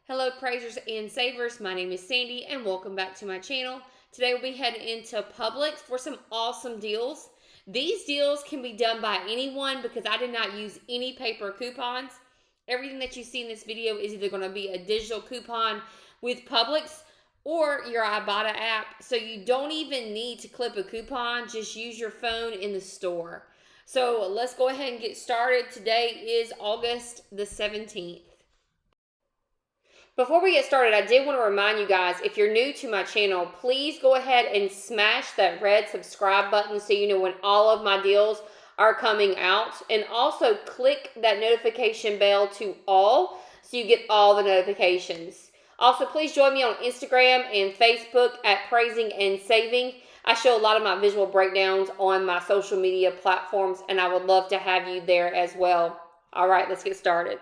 Hello praisers and savers, my name is Sandy and welcome back to my channel. Today we'll be heading into Publix for some awesome deals. These deals can be done by anyone because I did not use any paper coupons. Everything that you see in this video is either going to be a digital coupon with Publix or your IBOTTA app. So you don't even need to clip a coupon, just use your phone in the store. So let's go ahead and get started. Today is August the 17th. Before we get started, I did want to remind you guys, if you're new to my channel, please go ahead and smash that red subscribe button so you know when all of my deals are coming out. And also click that notification bell to all so you get all the notifications. Also, please join me on Instagram and Facebook at Praising and Saving. I show a lot of my visual breakdowns on my social media platforms, and I would love to have you there as well. All right, let's get started.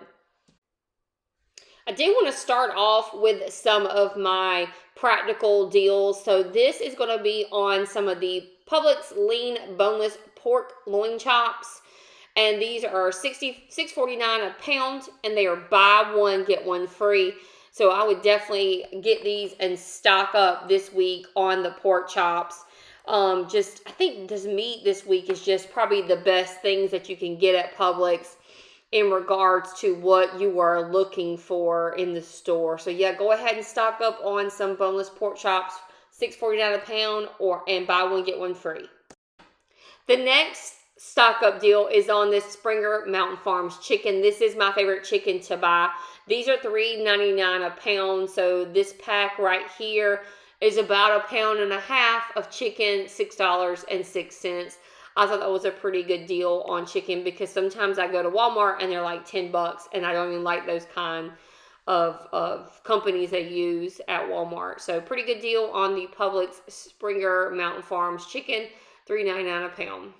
I do want to start off with some of my practical deals. So this is going to be on some of the Publix lean boneless pork loin chops. And these are $6.49 a pound, and they are buy one, get one free. So I would definitely get these and stock up this week on the pork chops. I think this meat this week is just probably the best things that you can get at Publix in regards to what you are looking for in the store. So yeah, go ahead and stock up on some boneless pork chops, $6.49 a pound, and buy one, get one free. The next stock up deal is on this Springer Mountain Farms chicken. This is my favorite chicken to buy. These are $3.99 a pound. So this pack right here is about 1.5 pounds of chicken, $6.06. I thought that was a pretty good deal on chicken because sometimes I go to Walmart and they're like $10 and I don't even like those kind of companies they use at Walmart. So pretty good deal on the Publix Springer Mountain Farms chicken, $3.99 a pound.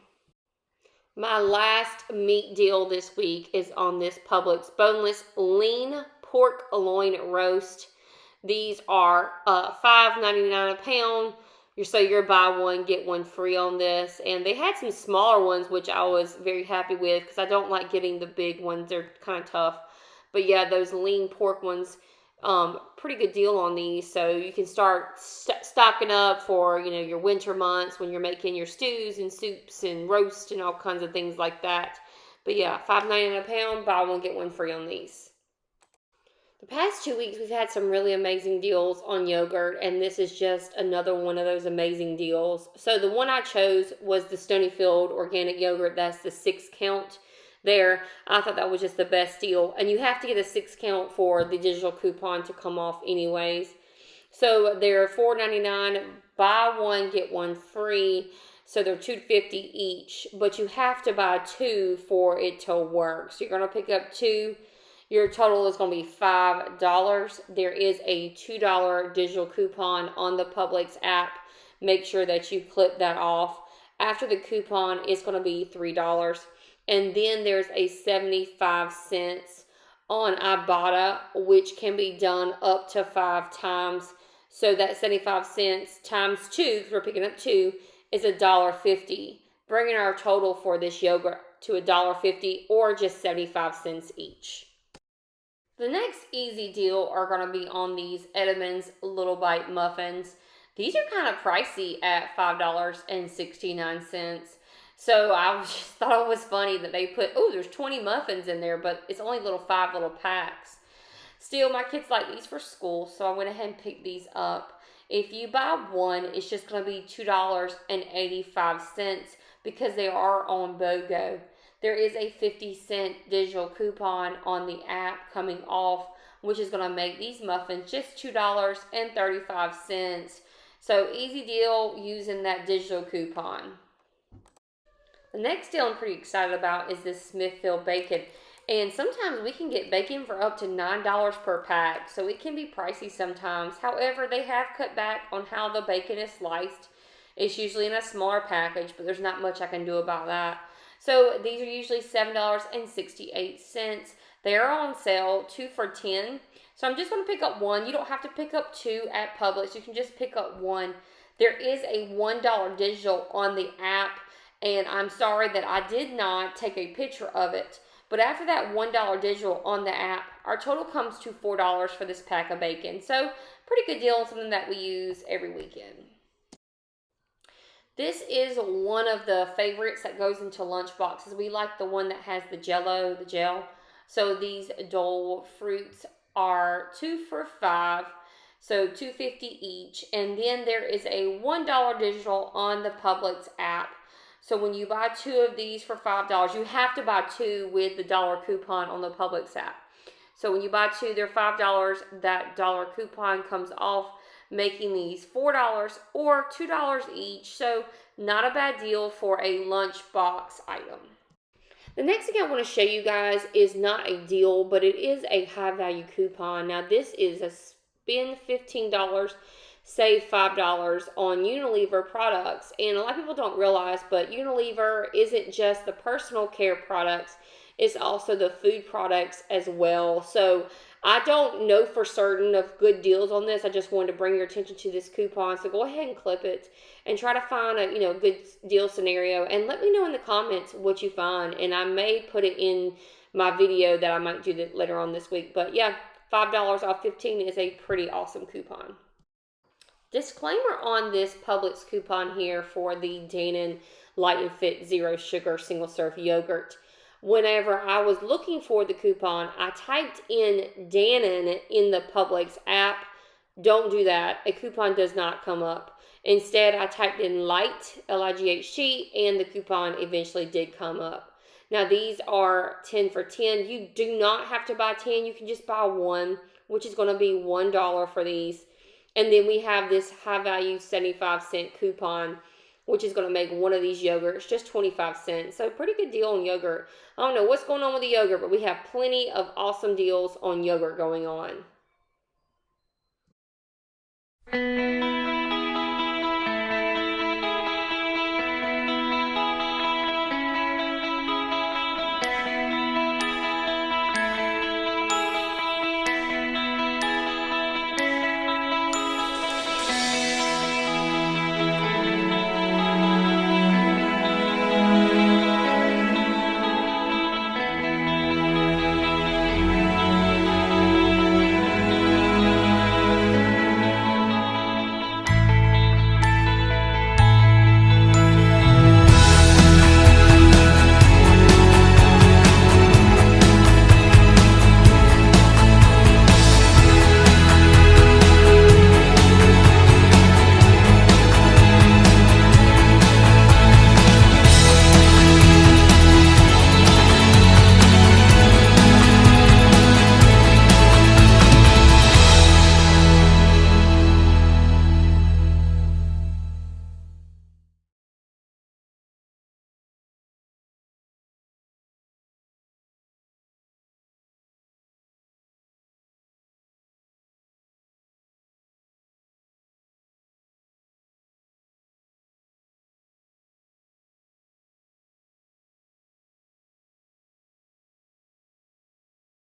My last meat deal this week is on this Publix boneless lean pork loin roast. These are $5.99 a pound. So you're buy one, get one free on this. And they had some smaller ones, which I was very happy with because I don't like getting the big ones. They're kind of tough. But yeah, those lean pork ones, pretty good deal on these. So you can start stocking up for, your winter months when you're making your stews and soups and roast and all kinds of things like that. But yeah, $5.99 a pound, buy one, get one free on these. The past 2 weeks, we've had some really amazing deals on yogurt, and this is just another one of those amazing deals. So the one I chose was the Stonyfield organic yogurt. That's the 6-count there. I thought that was just the best deal. And you have to get a 6-count for the digital coupon to come off anyways. So they're $4.99, buy one, get one free. So they're $2.50 each, but you have to buy two for it to work. So you're going to pick up two. Your total is going to be $5. There is a $2 digital coupon on the Publix app. Make sure that you clip that off. After the coupon, it's going to be $3. And then there's a 75 cents on IBOTTA, which can be done up to 5 times. So that 75 cents times 2, because we're picking up 2, is $1.50. Bringing our total for this yogurt to $1.50 or just 75 cents each. The next easy deal are going to be on these Edamons Little Bite Muffins. These are kind of pricey at $5.69. So I just thought it was funny that they put, there's 20 muffins in there, but it's only 5 little packs. Still, my kids like these for school, so I went ahead and picked these up. If you buy one, it's just going to be $2.85 because they are on BOGO. There is a 50-cent digital coupon on the app coming off, which is going to make these muffins just $2.35. So easy deal using that digital coupon. The next deal I'm pretty excited about is this Smithfield bacon. And sometimes we can get bacon for up to $9 per pack, so it can be pricey sometimes. However, they have cut back on how the bacon is sliced. It's usually in a smaller package, but there's not much I can do about that. So these are usually $7.68. They are on sale, 2 for $10. So I'm just going to pick up one. You don't have to pick up two at Publix. You can just pick up one. There is a $1 digital on the app, and I'm sorry that I did not take a picture of it But after that $1 digital on the app, our total comes to $4 for this pack of bacon. So pretty good deal, something that we use every weekend. This is one of the favorites that goes into lunch boxes. We like the one that has the jello, the gel. So these Dole Fruits are 2 for $5, so $2.50 each. And then there is a $1 digital on the Publix app. So when you buy 2 of these for $5, you have to buy 2 with the dollar coupon on the Publix app. So when you buy 2, they're $5. That dollar coupon comes off, making these $4 or $2 each. So not a bad deal for a lunchbox item. The next thing I want to show you guys is not a deal, but it is a high value coupon. Now this is a spend $15, save $5 on Unilever products. And a lot of people don't realize, but Unilever isn't just the personal care products, it's also the food products as well. So I don't know for certain of good deals on this. I just wanted to bring your attention to this coupon. So go ahead and clip it and try to find a good deal scenario, and let me know in the comments what you find. And I may put it in my video that I might do that later on this week. But yeah, $5 off 15 is a pretty awesome coupon. Disclaimer on this Publix coupon here for the Dannon Light and Fit Zero Sugar Single Serve Yogurt. Whenever I was looking for the coupon, I typed in Dannon in the Publix app. Don't do that. A coupon does not come up. Instead, I typed in Light, L-I-G-H-T, and the coupon eventually did come up. Now, these are 10 for 10. You do not have to buy 10. You can just buy 1, which is going to be $1 for these. And then we have this high value 75-cent coupon, which is going to make one of these yogurts just 25 cents. So pretty good deal on yogurt. I don't know what's going on with the yogurt, but we have plenty of awesome deals on yogurt going on.